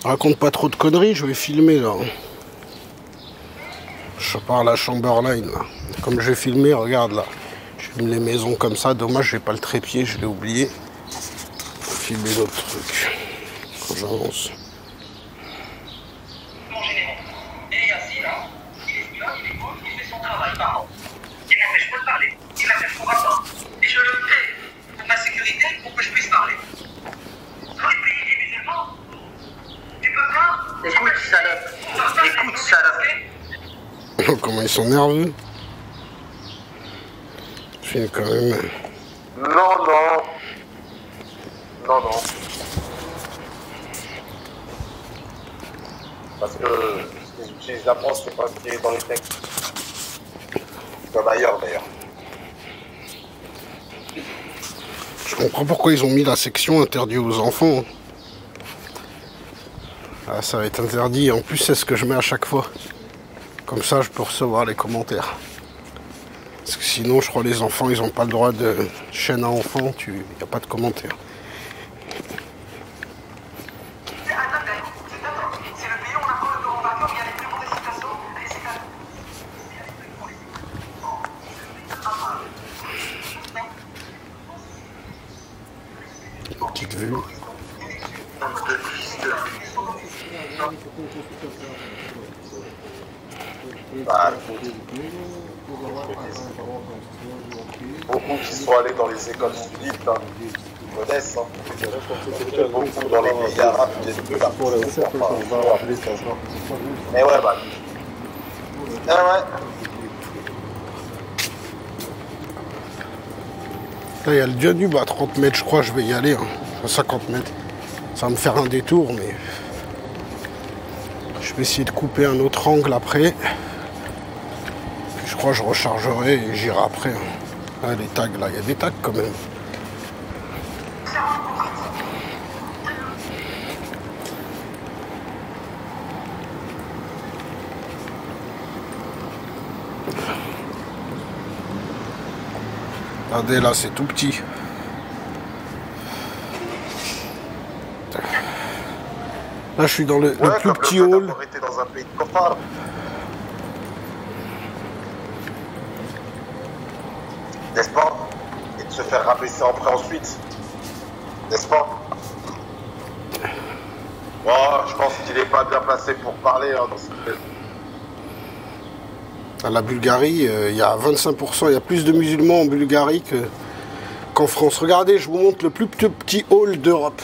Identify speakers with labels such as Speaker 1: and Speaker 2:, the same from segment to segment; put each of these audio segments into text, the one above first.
Speaker 1: Raconte pas trop de conneries, je vais filmer là. Je pars à la Chamberlain là. Comme je vais filmer, regarde là. Je filme les maisons comme ça. Dommage, j'ai pas le trépied, je l'ai oublié. Faut filmer d'autres trucs. Quand j'avance.
Speaker 2: Et ainsi là, il est là, il écoute, il fait son travail, pardon. Il m'empêche pas de parler. Il m'appelle son rapport. Et je le fais pour ma sécurité, pour que je puisse parler. Dans les pays des musulmans, tu peux pas. Écoute, salope. Écoute, salope.
Speaker 1: Comment ils sont nerveux. Je filme quand même.
Speaker 3: Non, non. Non, non. Parce que ce qu'ils utilisent la France, c'est pas ce qui est dans les textes. Comme ailleurs d'ailleurs.
Speaker 1: Je comprends pourquoi ils ont mis la section interdite aux enfants. Ah, ça va être interdit. En plus, c'est ce que je mets à chaque fois. Comme ça, je peux recevoir les commentaires. Parce que sinon, je crois que les enfants, ils n'ont pas le droit de chaîne à enfants. Il n'y a pas de commentaires.
Speaker 2: C'est le pays où on apprend le grand vainqueur, il y a les plus mauvaises citations. Allez, c'est calme.
Speaker 1: Une petite vue.
Speaker 3: Bah, beaucoup qui sont allés dans les écoles suivies, hein, modestes, hein. Beaucoup dans les pays arabes viennent de là. Mais ouais, bah. Ah ouais.
Speaker 1: Là, il y a le Danube à 30 mètres, je crois, je vais y aller. Hein. À 50 mètres. Ça va me faire un détour, mais je vais essayer de couper un autre angle après. Puis je crois que je rechargerai et j'irai après. Hein. Ah, les tags, là, il y a des tags quand même. Regardez, là, c'est tout petit. Là, je suis dans le plus petit hall.
Speaker 3: Été dans un pays de confort. N'est-ce pas? Et de se faire rabaisser en prêt ensuite. N'est-ce pas? Bon, je pense qu'il n'est pas bien placé pour parler hein, dans cette...
Speaker 1: À la Bulgarie, il y a 25%, il y a plus de musulmans en Bulgarie qu'en France. Regardez, je vous montre le plus petit hall d'Europe.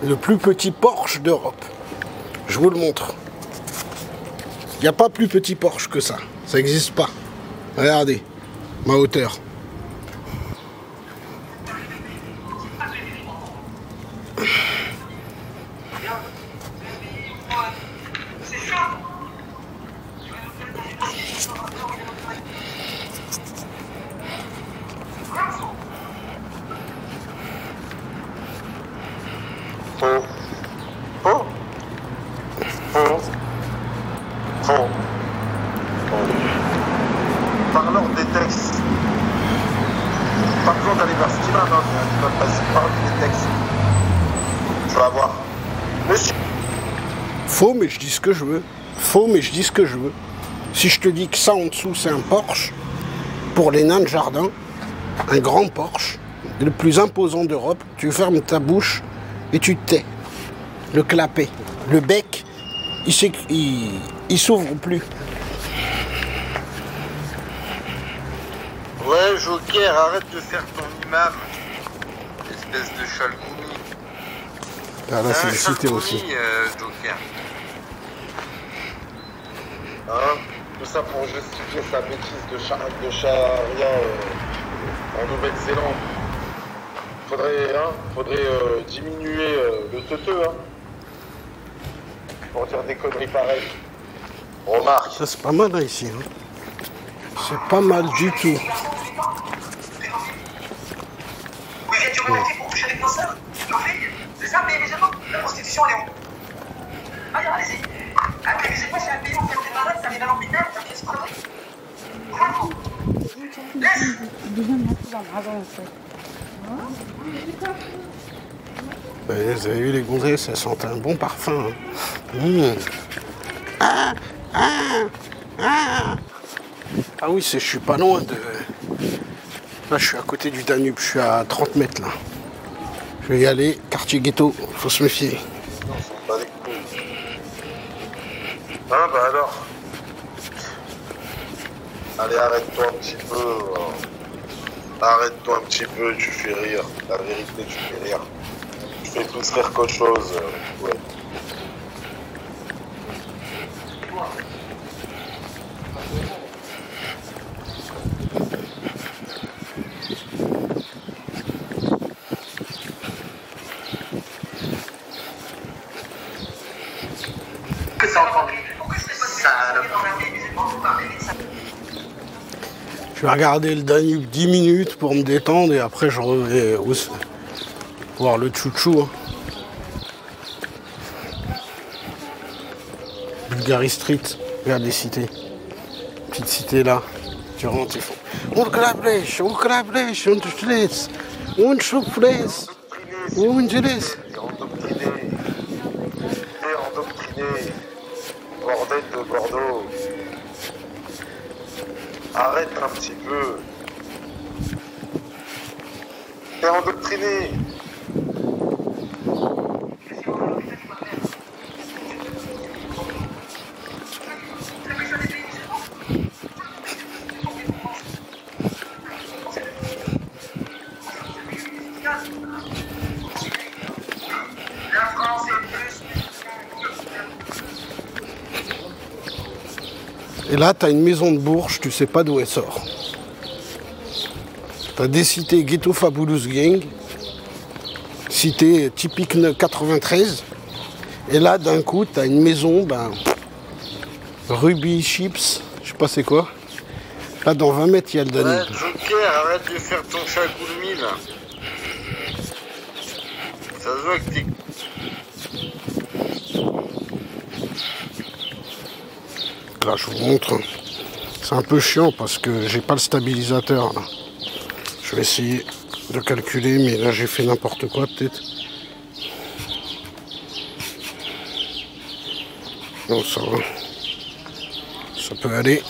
Speaker 1: Le plus petit Porsche d'Europe. Je vous le montre. Il n'y a pas plus petit Porsche que ça. Ça n'existe pas. Regardez, ma hauteur.
Speaker 3: Parlons des textes. Pas besoin d'aller vers ce qu'il a, non, vas-y, parle des textes. Tu vas voir. Monsieur.
Speaker 1: Faux, mais je dis ce que je veux. Faux, mais je dis ce que je veux. Si je te dis que ça en dessous, c'est un Porsche, pour les nains de jardin, un grand Porsche, le plus imposant d'Europe, tu fermes ta bouche et tu te tais. Le clapet, le bec, il s'ouvre plus.
Speaker 3: Ouais, Joker, arrête de faire ton imam. Espèce de chalgoumi.
Speaker 1: Ah là, c'est cité aussi.
Speaker 3: Joker. Hein? Tout ça pour justifier sa bêtise de charia en Nouvelle-Zélande. Faudrait diminuer le teuteux, hein. Pour dire des conneries pareilles. Remarque.
Speaker 1: Ça, c'est pas mal là, ici. Hein. C'est pas mal du tout.
Speaker 2: Vous êtes du remonté pour coucher avec vos sœurs, vos filles, c'est ça, mais musulmans. La prostitution, elle est où? Allez, allez-y. Amusez pas, c'est un pays où on fait des malades, ça vient à l'hôpital, ça fait ce qu'on fait. Laisse.
Speaker 1: Vous avez vu les gonzesses, elles sentent un bon parfum. Hein. Ah oui, je suis pas loin de... Là, je suis à côté du Danube, je suis à 30 mètres là. Je vais y aller, quartier ghetto, faut se méfier.
Speaker 3: Ah bah alors. Allez, arrête-toi un petit peu. Arrête-toi un petit peu, tu fais rire. La vérité, tu fais rire. Tu fais plus rire qu'autre chose. Ouais.
Speaker 2: Que ça entend.
Speaker 1: Je vais regarder le Danube 10 minutes pour me détendre et après je reviens voir le chouchou. Hein. Bulgarie Street, regarde les cités. Petite cité là, tu rentres, ils font Ukrablech, Ukrablech, Unterschlitz, Unschupfles, Ungeles.
Speaker 3: T'es endoctriné. Bordel de Bordeaux. Arrête un petit peu. T'es endoctriné.
Speaker 1: Et là, tu as une maison de Bourges, tu sais pas d'où elle sort. Tu as des cités Ghetto Fabulous Gang, cité typique 93. Et là, d'un coup, tu as une maison, Ruby Chips, je sais pas c'est quoi. Là, dans 20 mètres, il y a le Danube.
Speaker 3: Ouais, Joker, arrête de faire ton chagoulmi là. Ça se voit que t'es...
Speaker 1: Là, je vous montre. C'est un peu chiant parce que j'ai pas le stabilisateur. Là. Je vais essayer de calculer, mais là, j'ai fait n'importe quoi, peut-être. Non, ça va. Ça peut aller.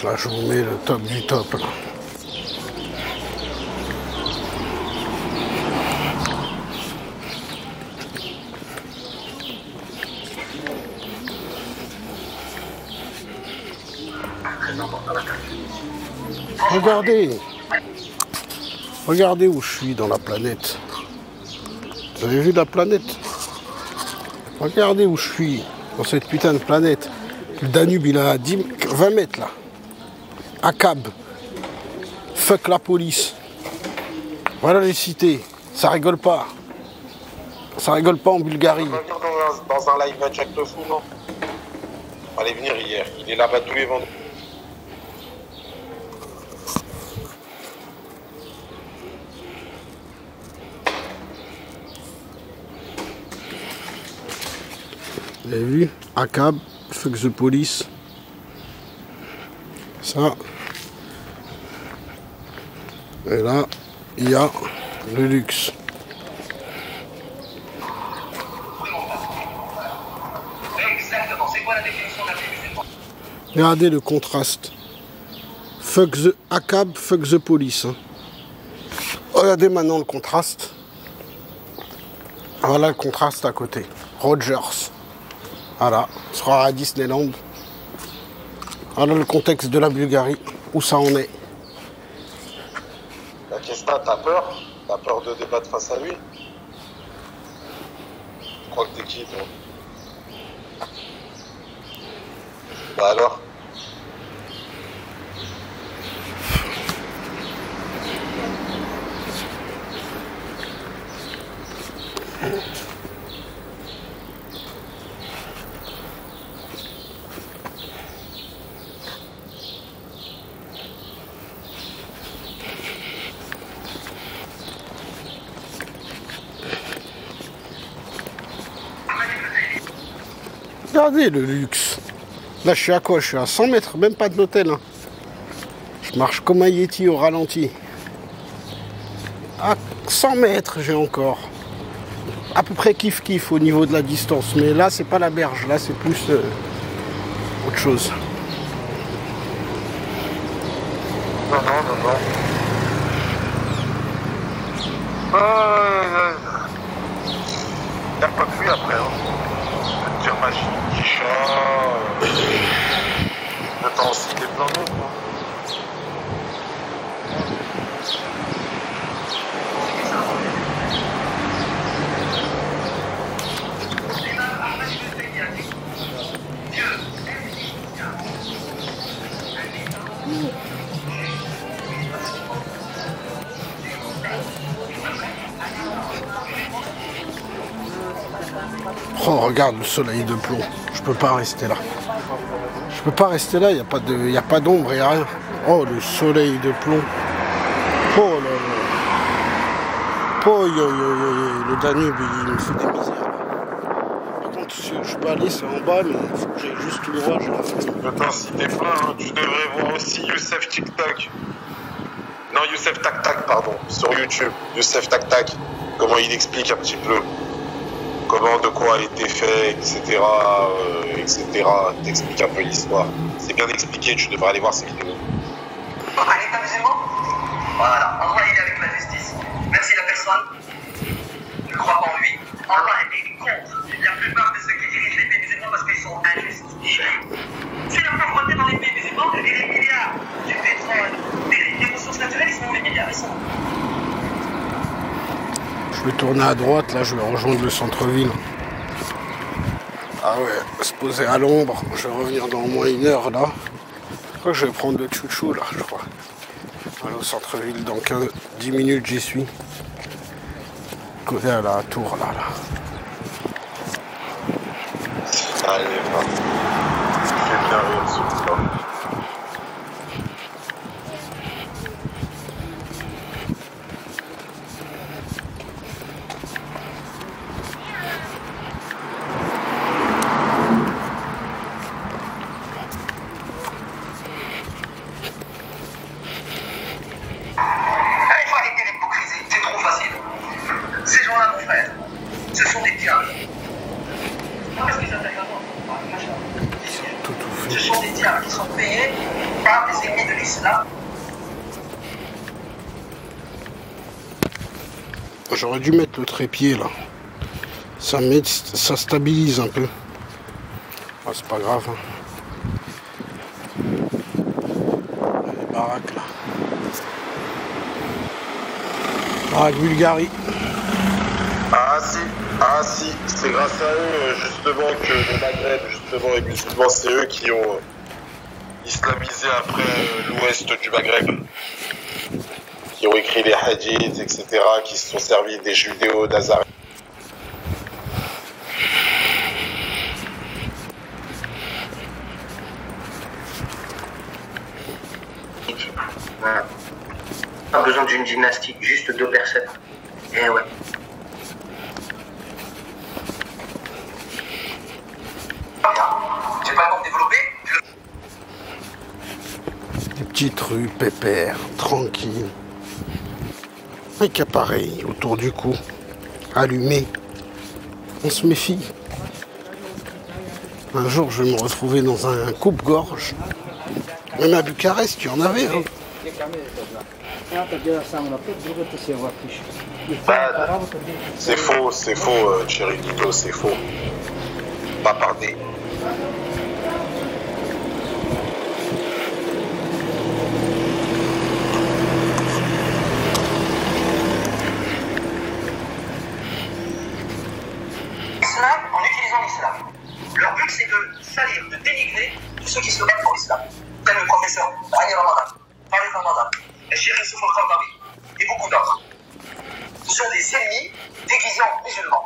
Speaker 1: Là, je vous mets le top du top, là. Regardez où je suis dans la planète. Vous avez vu la planète? Regardez où je suis dans cette putain de planète. Le Danube, il est à 20 mètres là. Akab. Fuck la police. Voilà les cités. Ça rigole pas. Ça rigole pas en Bulgarie.
Speaker 3: On va venir dans un live Jack le Fou, non? On allait venir hier. Il est là-bas tous les vendredis.
Speaker 1: Vous avez vu? Akab, fuck the police. Ça. Et là, il y a le luxe.
Speaker 2: Exactement, c'est quoi la définition d'un musulman?
Speaker 1: Regardez le contraste. Fuck the Akab, fuck the police. Hein. Regardez maintenant le contraste. Voilà le contraste à côté. Rogers. Voilà, on sera à Disneyland. Voilà le contexte de la Bulgarie, où ça en est.
Speaker 3: Qu'est-ce que t'as peur? T'as peur de débattre face à lui? Je crois que t'es qui, toi? Bah alors?
Speaker 1: Regardez le luxe. Là, je suis à quoi? Je suis à 100 mètres, même pas de l'hôtel. Hein. Je marche comme un Yeti au ralenti. À 100 mètres, j'ai encore. À peu près kiff-kiff au niveau de la distance. Mais là, c'est pas la berge. Là, c'est plus autre chose.
Speaker 3: Non. Y'a pas de pluie après, hein. Tire machine, petit chat. Le temps aussi des plans d'eau, quoi.
Speaker 1: Oh, regarde le soleil de plomb. Je peux pas rester là. Je peux pas rester là, il n'y a pas d'ombre, il n'y a rien. Oh, le soleil de plomb. Oh là là. Oh, le Danube, il me fait des misères. Par contre, si je peux aller, c'est en bas, mais il faut que j'aille juste tout droit.
Speaker 3: Attends, si t'es plein, hein, tu devrais voir aussi Youssef TikTok. Non, Youssef Tac Tac, pardon, sur YouTube. Youssef Tac Tac, comment il explique un petit peu. Comment, de quoi a été fait, etc. T'expliques un peu l'histoire. C'est bien expliqué, tu devrais aller voir ces vidéos.
Speaker 2: Un État musulman, voilà, Allah il est avec la justice. Même si la personne ne croit pas en lui, Allah est contre la plupart de ceux qui dirigent les pays musulmans parce qu'ils sont injustes. Si la pauvreté dans les pays musulmans, et les milliards du pétrole, des ressources naturelles, ils sont où les milliards? Ils sont où?
Speaker 1: Je vais tourner à droite, là je vais rejoindre le centre-ville. Ah ouais, se poser à l'ombre, je vais revenir dans au moins 1 heure là. Je crois que je vais prendre le chouchou là, je crois. Aller au centre-ville, dans 10 minutes j'y suis. Côté à la tour là.
Speaker 3: Allez, va. Fais bien rire sur toi.
Speaker 2: Il faut arrêter l'hypocrisie, c'est trop facile. Ces gens-là, mon frère, ce sont des diables. Qu'est-ce qu'ils appellent Ce sont des diables qui sont payés par les ennemis de l'islam.
Speaker 1: J'aurais dû mettre le trépied là. Ça stabilise un peu. Ah, c'est pas grave. Hein. Les baraques là. Baraque Bulgarie.
Speaker 3: Ah si, c'est grâce à eux justement que le Maghreb, justement, les musulmans, c'est eux qui ont islamisé après l'ouest du Maghreb. Qui ont écrit les hadiths, etc., qui se sont servis des judéo-nazaréens.
Speaker 2: Pas besoin d'une gymnastique, juste 2 personnes. Eh ouais. J'ai pas le temps de développer.
Speaker 1: Des petites rues pépères, tranquilles. Avec appareil autour du cou, allumé. On se méfie. Un jour, je vais me retrouver dans un coupe-gorge. Même à Bucarest, il y en avait. Hein.
Speaker 3: C'est faux, Chirinito, c'est faux. Pas parler.
Speaker 2: En utilisant l'islam. Leur but c'est de salir, de dénigrer tous ceux qui se mettent pour l'islam. Comme le professeur Rani Ramadan, Farid Ramadan, le Cheikh Youssouf Al-Qaradawi et beaucoup d'autres. Ce sont des ennemis déguisés en musulmans.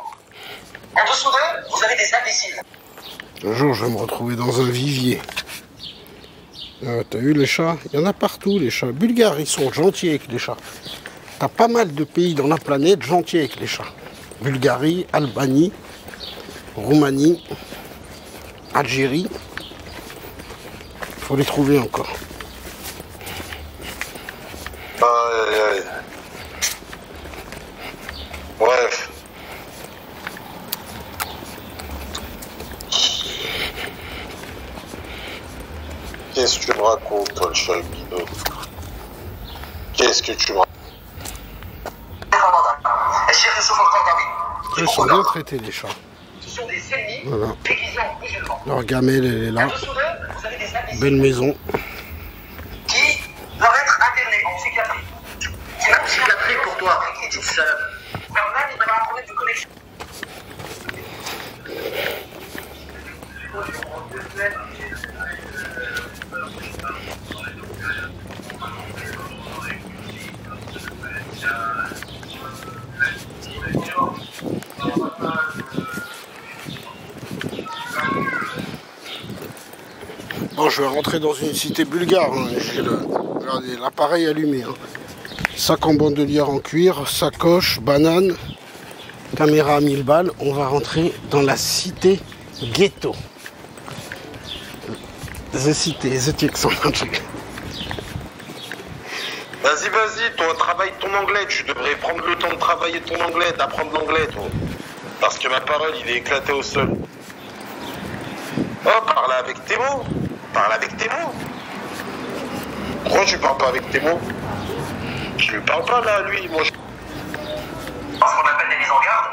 Speaker 2: En dessous d'eux, vous avez des imbéciles.
Speaker 1: Un jour, je vais me retrouver dans un vivier. T'as vu les chats? Il y en a partout, les chats. Bulgares, ils sont gentils avec les chats. T'as pas mal de pays dans la planète gentils avec les chats. Bulgarie, Albanie, Roumanie, Algérie. faut les trouver encore.
Speaker 3: Aïe, aïe, aïe. Bref. Qu'est-ce que tu me racontes, toi, le chalbino? Qu'est-ce que tu me racontes?
Speaker 1: Ils sont bien traités, les chats.
Speaker 2: Ce sont des ennemis
Speaker 1: Voilà.
Speaker 2: déguisés en musulmans.
Speaker 1: Leur gamelle, elle est là.
Speaker 2: Dessous d'eux, vous avez des imbéciles
Speaker 1: Belle maison.
Speaker 2: qui doivent être internés en psychiatrie. C'est même psychiatrique pour toi, petite salope. Normal, il va avoir un problème de connexion.
Speaker 1: Bon, je vais rentrer dans une cité bulgare. Hein. J'ai l'appareil allumé. Hein. Sac en bandolière en cuir, sacoche, banane, caméra à 1000 balles. On va rentrer dans la cité ghetto. The cité, the truc.
Speaker 3: Vas-y, vas-y, toi, travaille ton anglais. Tu devrais prendre le temps de travailler ton anglais, d'apprendre l'anglais, toi. Parce que ma parole, il est éclaté au sol. Oh, parle avec tes mots. Parle avec tes mots. Pourquoi tu parles pas avec tes mots? Je lui parle pas, là, lui. Moi, je...
Speaker 2: Parce qu'on appelle des mises en garde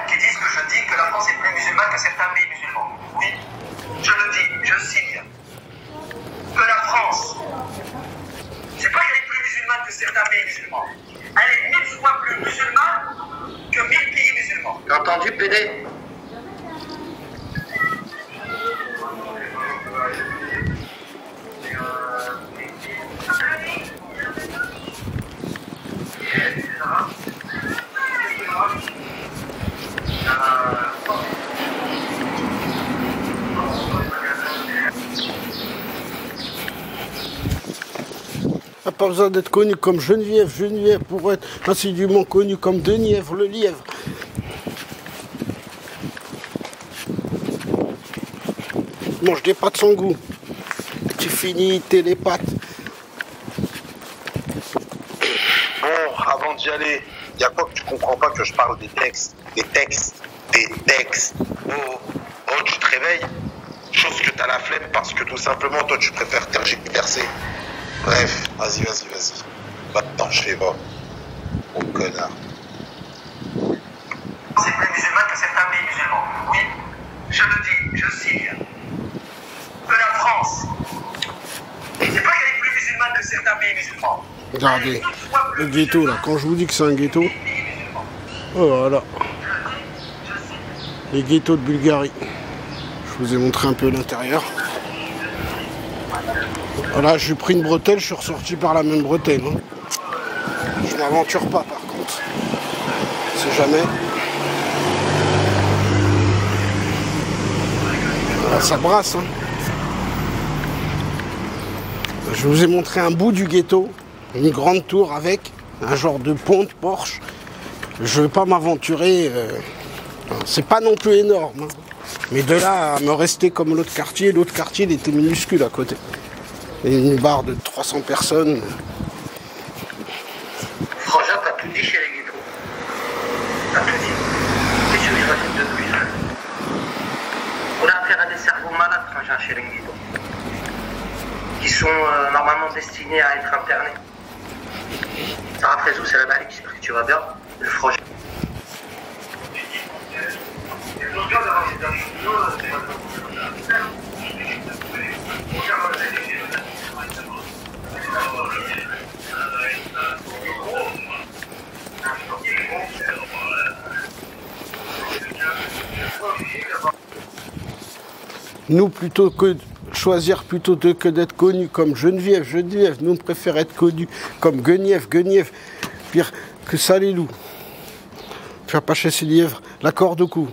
Speaker 2: qui disent que je dis que la France est plus musulmane que certains pays musulmans. Oui, je le dis, je signe. Que la France, c'est pas qu'elle est plus musulmane que certains pays musulmans. Elle est 1000 fois plus musulmane que 1000 pays musulmans. T'as entendu, PD?
Speaker 1: Pas besoin d'être connu comme Geneviève pour être assidûment connu comme Denièvre, le lièvre. Mange des pâtes sans goût. Tu finis tes les pâtes.
Speaker 3: Bon, avant d'y aller, il y a quoi que tu comprends pas que je parle des textes? Des textes. Oh, tu te réveilles? Chose que t'as la flemme parce que tout simplement, toi, tu préfères tergiverser. Bref, vas-y. Va-t'en chez moi, mon connard.
Speaker 2: C'est plus musulman que certains pays musulmans. Oui, je le dis, je signe. Que la France, c'est pas qu'elle est plus musulmane que certains pays musulmans.
Speaker 1: Regardez, le ghetto là, quand je vous dis que c'est un ghetto, oh voilà, les ghettos de Bulgarie. Je vous ai montré un peu l'intérieur. Voilà, j'ai pris une bretelle, je suis ressorti par la même bretelle. Hein. Je m'aventure pas par contre. C'est jamais. Voilà, ça brasse. Hein. Je vous ai montré un bout du ghetto, une grande tour avec un genre de pont de Porsche. Je ne vais pas m'aventurer. C'est pas non plus énorme. Hein. Mais de là à me rester comme l'autre quartier il était minuscule à côté. Et une barre de 300 personnes.
Speaker 2: Frangin, t'as tout dit chez les ghettos. T'as tout dit. Qu'est-ce que je rajoute de plus? On a affaire à des cerveaux malades, Frangin, chez les ghettos. Qui sont normalement destinés à être internés. Sarah Frézou, c'est la Malik, j'espère que tu vas bien. Le Frangin.
Speaker 1: Nous, plutôt que choisir plutôt que d'être connus comme Geneviève, nous on préfère être connus comme Guenièvre, pire que ça les loups. Tu vas pas chasser lièvre, la corde au cou.